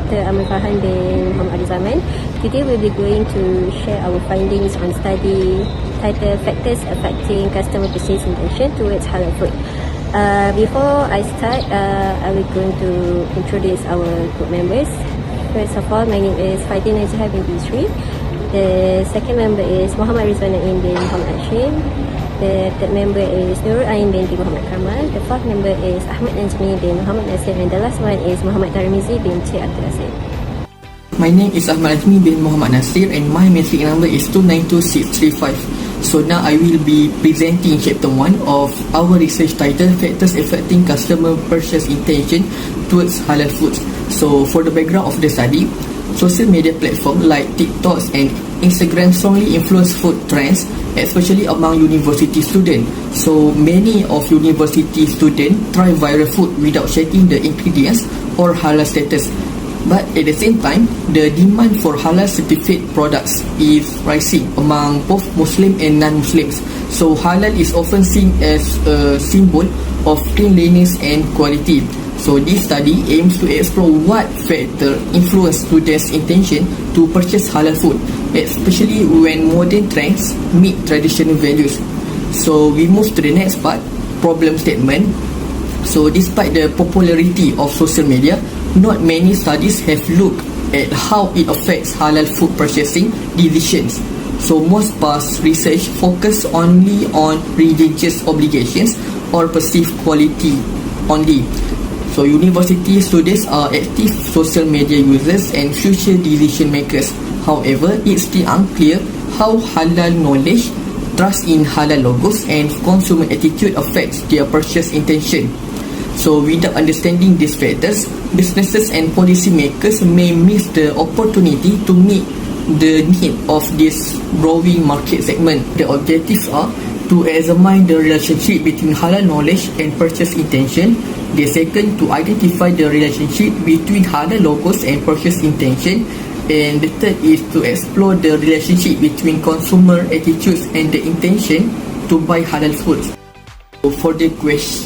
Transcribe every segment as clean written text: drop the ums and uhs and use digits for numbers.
Dr. Farhan bin Muhammad RIDZUAN. Today we'll be going to share our findings on study titled Factors Affecting Customer Purchase Intention Towards Halal Food. Before I start, I will going to introduce our group members. First of all, my name is FATIN NAJIHAH binti YUSRI. The second member is MOHAMMAD bin HASHIM. The third member is binti Muhammad Kamal. The fourth member is NAJMI bin Muhammad NASIR, and the last one is Muhammad TARMIZI binti Nasir. My name is NAJMI bin Muhammad Nasir and my metric number is 292635. So now I will be presenting chapter 1 of our research title Factors Affecting Customer Purchase Intention Towards Halal Foods. So for the background of the study, social media platforms like TikTok and Instagram strongly influence food trends, especially among university students. So many of university students try viral food without checking the ingredients or halal status. But at the same time, the demand for halal certified products is rising among both Muslim and non-Muslims. So halal is often seen as a symbol of cleanliness and quality. So this study aims to explore what factors influence students' intention to purchase halal food, especially when modern trends meet traditional values. So we move to the next part, problem statement. So despite the popularity of social media, not many studies have looked at how it affects halal food purchasing decisions. So most past research focus only on religious obligations or perceived quality only. So university students are active social media users and future decision makers. However, it's still unclear how halal knowledge, trust in halal logos and consumer attitude affects their purchase intention. So without understanding these factors, businesses and policymakers may miss the opportunity to meet the need of this growing market segment. The objectives are to examine the relationship between halal knowledge and purchase intention. The second, to identify the relationship between halal logos and purchase intention. And the third is to explore the relationship between consumer attitudes and the intention to buy halal foods. For the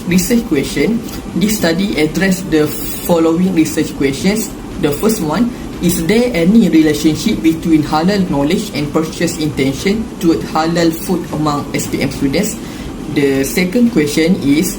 research question, this study addressed the following research questions. The first one, is there any relationship between halal knowledge and purchase intention toward halal food among SPM students? The second question is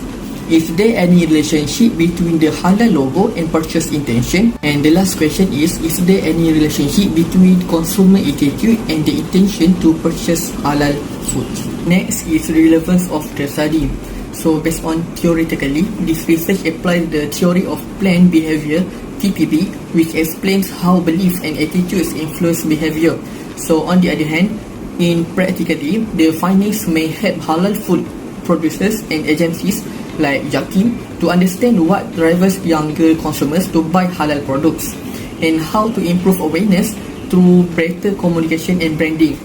there any relationship between the halal logo and purchase intention? And the last question is there any relationship between consumer attitude and the intention to purchase halal food? Next is relevance of the study. So based on theoretically, this research applies the theory of planned behavior, TPB, which explains how beliefs and attitudes influence behavior. So on the other hand, in practically, the findings may help halal food producers and agencies like Jakim to understand what drives younger consumers to buy halal products and how to improve awareness through better communication and branding.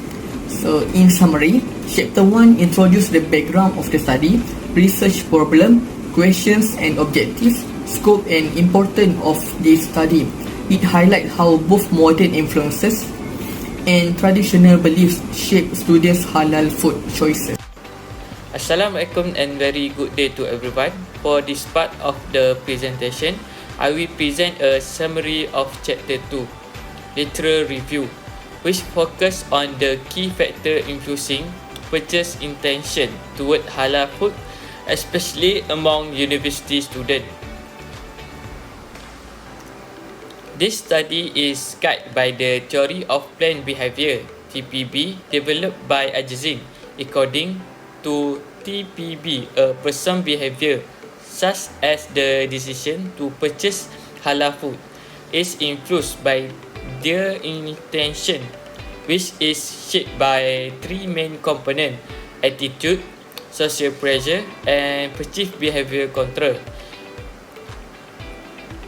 So in summary, chapter 1 introduces the background of the study, research problem, questions and objectives, scope and importance of this study. It highlights how both modern influences and traditional beliefs shape students' halal food choices. Assalamualaikum and very good day to everyone. For this part of the presentation, I will present a summary of chapter 2, Literal Review, which focus on the key factor influencing purchase intention toward halal food, especially among university students. This study is guided by the theory of planned behavior, TPB, developed by HAZID. According to TPB, a person's behavior, such as the decision to purchase halal food, is influenced by their intention, which is shaped by three main components: attitude, social pressure, and perceived behavior control.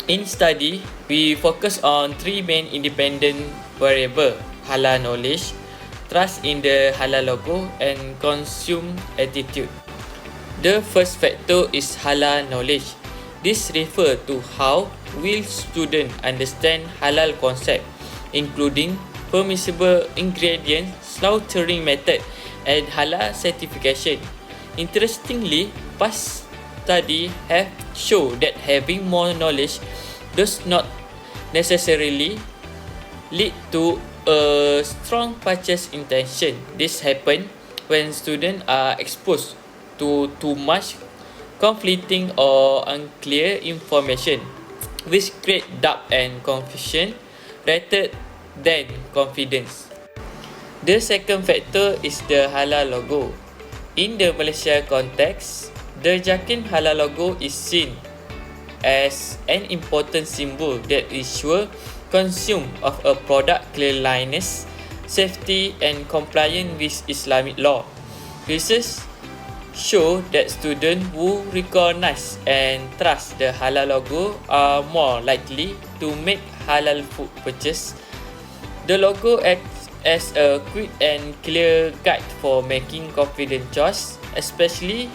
In study, we focus on three main independent variables: halal knowledge, trust in the halal logo, and consumer attitude. The first factor is halal knowledge. This refers to how will students understand halal concept, including permissible ingredients, slaughtering method, and halal certification. Interestingly, past studies have shown that having more knowledge does not necessarily lead to a strong purchase intention. This happens when students are exposed to too much conflicting or unclear information, which create doubt and confusion rather than confidence. The second factor is the halal logo. In the Malaysia context, the Jakin halal logo is seen as an important symbol that ensures consume of a product cleanliness, safety and compliance with Islamic law. Research show that students who recognize and trust the halal logo are more likely to make halal food purchase. The logo acts as a quick and clear guide for making confident choice, especially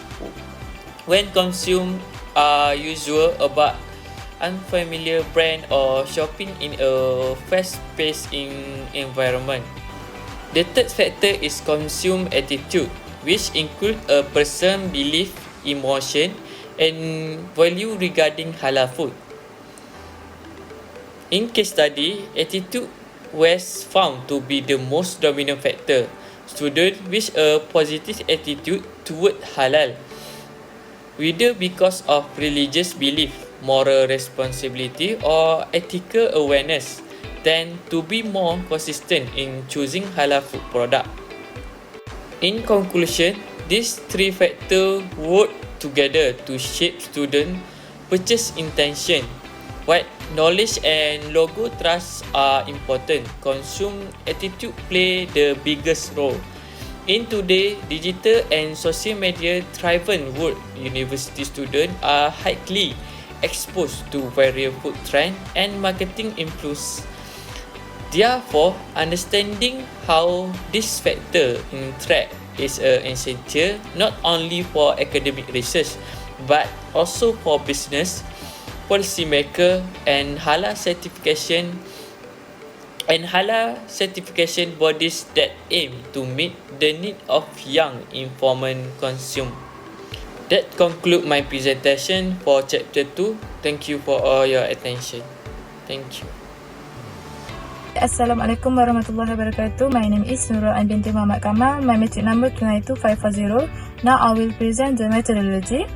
when consumed are usual about unfamiliar brand or shopping in a fast-paced environment. The third factor is consumer attitude, which include a person's belief, emotion, and value regarding halal food. In case study, attitude was found to be the most dominant factor. Students with a positive attitude toward halal, whether because of religious belief, moral responsibility, or ethical awareness, tend to be more consistent in choosing halal food product. In conclusion, these three factors work together to shape student purchase intention. While knowledge and logo trust are important, consumer attitude play the biggest role. In today's digital and social media driven world, university students are highly exposed to various food trends and marketing influence. Therefore, understanding how this factor interact is essential not only for academic research but also for business, policymaker, and halal certification bodies that aim to meet the need of young informed consumer. That concludes my presentation for chapter 2. Thank you for all your attention. Thank you. Assalamualaikum warahmatullahi wabarakatuh. My name is BINTI KAMIL. My metric number 292540. Now I will present the methodology.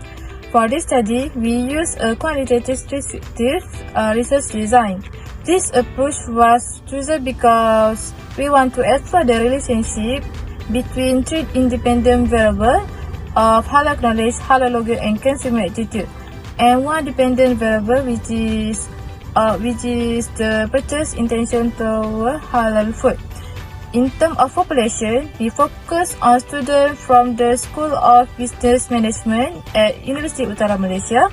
For this study, we use a quantitative descriptive research design. This approach was chosen because we want to explore the relationship between three independent variables of halal knowledge, halal logo, and consumer attitude, and one dependent variable which is the purchase intention toward halal food. In terms of population, we focus on students from the School of Business Management at University Utara Malaysia.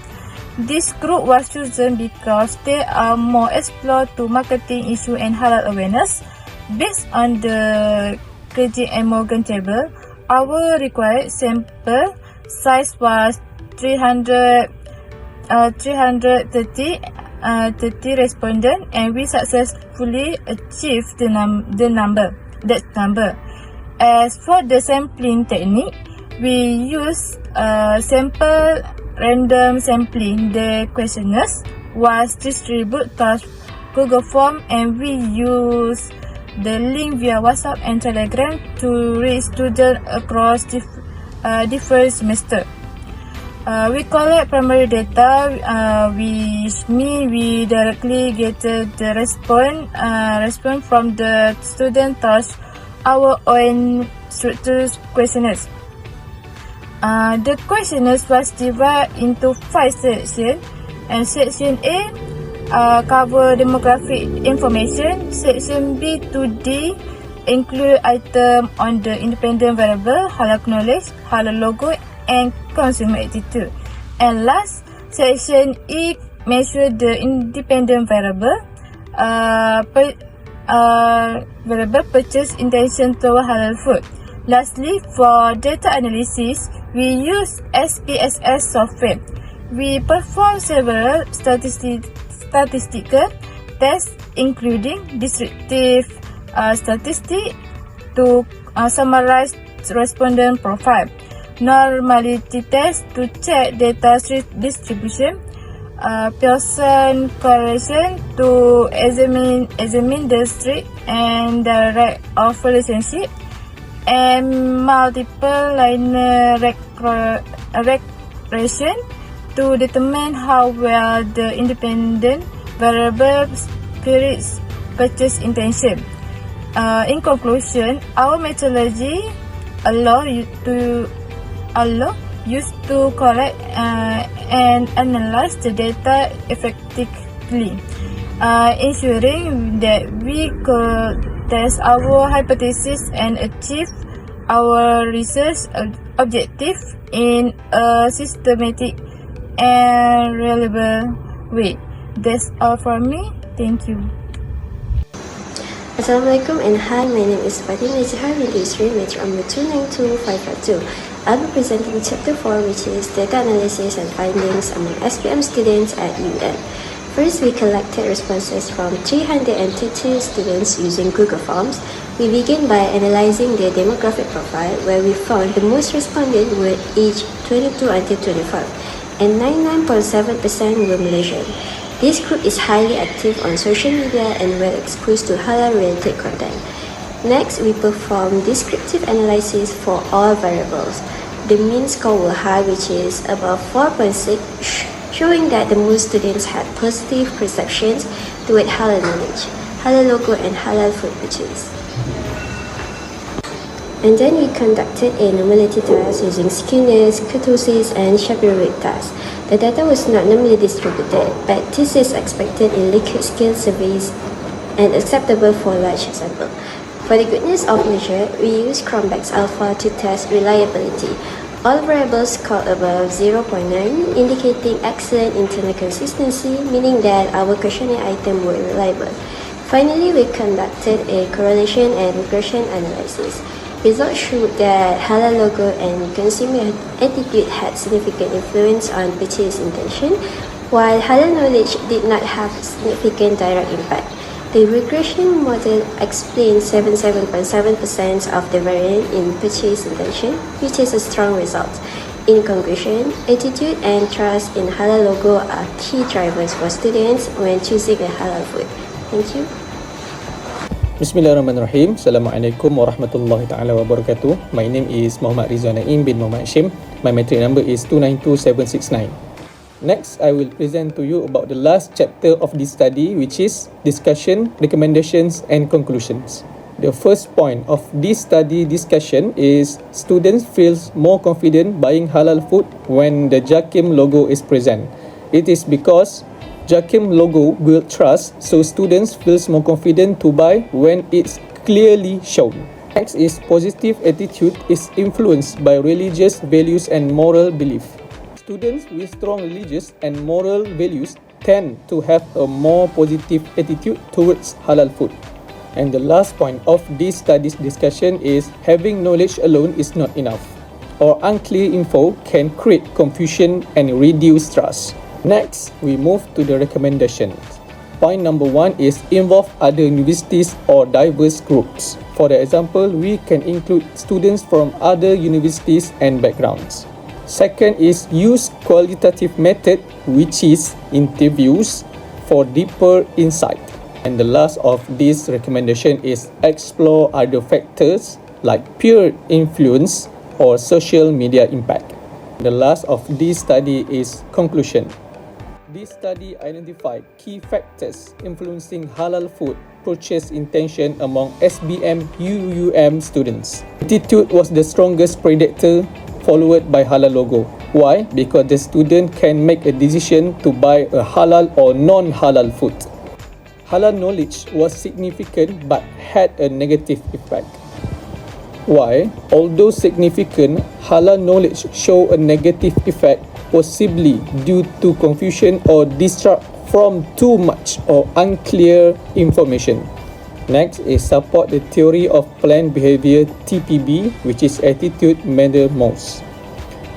This group was chosen because they are more exposed to marketing issue and halal awareness. Based on the Krejcik and Morgan table, our required sample size was 330 respondents, and we successfully achieved that number. As for the sampling technique, we use sample random sampling. The questionnaires was distributed to Google Form, and we use the link via WhatsApp and Telegram to reach students across different semesters. We collect primary data, which means we directly get the response from the student through our own structured questionnaires. The questionnaires was divided into 5 sections, and section A cover demographic information. Section B to D include item on the independent variable, halal knowledge, halal logo, and consumer attitude. And last, section E measure the independent variable purchase intention toward halal food. Lastly, for data analysis, we use SPSS software. We perform several statistical tests, including descriptive statistics to summarize respondent profile, normality test to check data distribution, Pearson correlation to examine the strict and direct of relationship, and multiple linear regression to determine how well the independent variable spirits purchase intention. In conclusion, our methodology allow used to collect and analyze the data effectively, ensuring that we could test our hypothesis and achieve our research objective in a systematic and reliable way. That's all from me. Thank you. Assalamualaikum and hi, my name is FATIN binti YUSRI, matric number 292542. I'll be presenting chapter 4, which is data analysis and findings among SPM students at UM. First, we collected responses from 332 students using Google Forms. We begin by analyzing their demographic profile, where we found the most respondents were aged 22 until 25, and 99.7% were Malaysian. This group is highly active on social media and well exposed to halal-related content. Next, we perform descriptive analysis for all variables. The mean score were high, which is above 4.6, showing that the most students had positive perceptions toward halal knowledge, halal logo, and halal food purchase. And then we conducted a normality test using skewness, kurtosis, and Shapiro test. The data was not normally distributed, but this is expected in liquid scale surveys and acceptable for large sample. For the goodness of measure, we use Cronbach's alpha to test reliability. All variables scored above 0.9, indicating excellent internal consistency, meaning that our questionnaire item were reliable. Finally, we conducted a correlation and regression analysis. Results showed that halal logo and consumer attitude had significant influence on purchase intention, while halal knowledge did not have significant direct impact. The regression model explains 77.7% of the variance in purchase intention, which is a strong result. In conclusion, attitude and trust in halal logo are key drivers for students when choosing a halal food. Thank you. Bismillahirrahmanirrahim. Assalamualaikum warahmatullahi ta'ala wabarakatuh. My name is Muhammad RIDZUAN NAIM bin Muhammad HASHIM. My matric number is 292769. Next, I will present to you about the last chapter of this study, which is discussion, recommendations and conclusions. The first point of this study discussion is students feel more confident buying halal food when the JAKIM logo is present. It is because JAKIM logo build trust, so students feel more confident to buy when it's clearly shown. Next is positive attitude is influenced by religious values and moral belief. Students with strong religious and moral values tend to have a more positive attitude towards halal food. And the last point of this study's discussion is having knowledge alone is not enough, or unclear info can create confusion and reduce trust. Next, we move to the recommendations. Point number 1 is involve other universities or diverse groups. For example, we can include students from other universities and backgrounds. Second is use qualitative method, which is interviews, for deeper insight. And the last of this recommendation is explore other factors like peer influence or social media impact. The last of this study is conclusion. This study identified key factors influencing halal food purchase intention among SBM UUM students. Attitude was the strongest predictor, followed by halal logo. Why? Because the student can make a decision to buy a halal or non-halal food. Halal knowledge was significant but had a negative effect. Why? Although significant, halal knowledge show a negative effect, possibly due to confusion or distrust from too much or unclear information. Next is support the theory of planned behavior TPB, which is attitude matter most.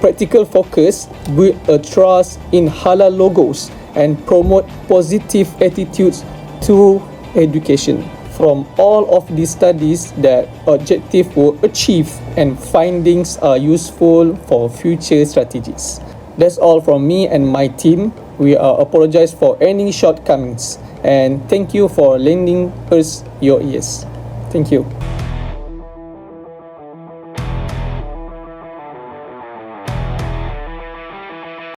Practical focus build a trust in halal logos and promote positive attitudes through education. From all of these studies, that objectives were achieved and findings are useful for future strategies. That's all from me and my team. We apologize for any shortcomings and thank you for lending us your ears. Thank you.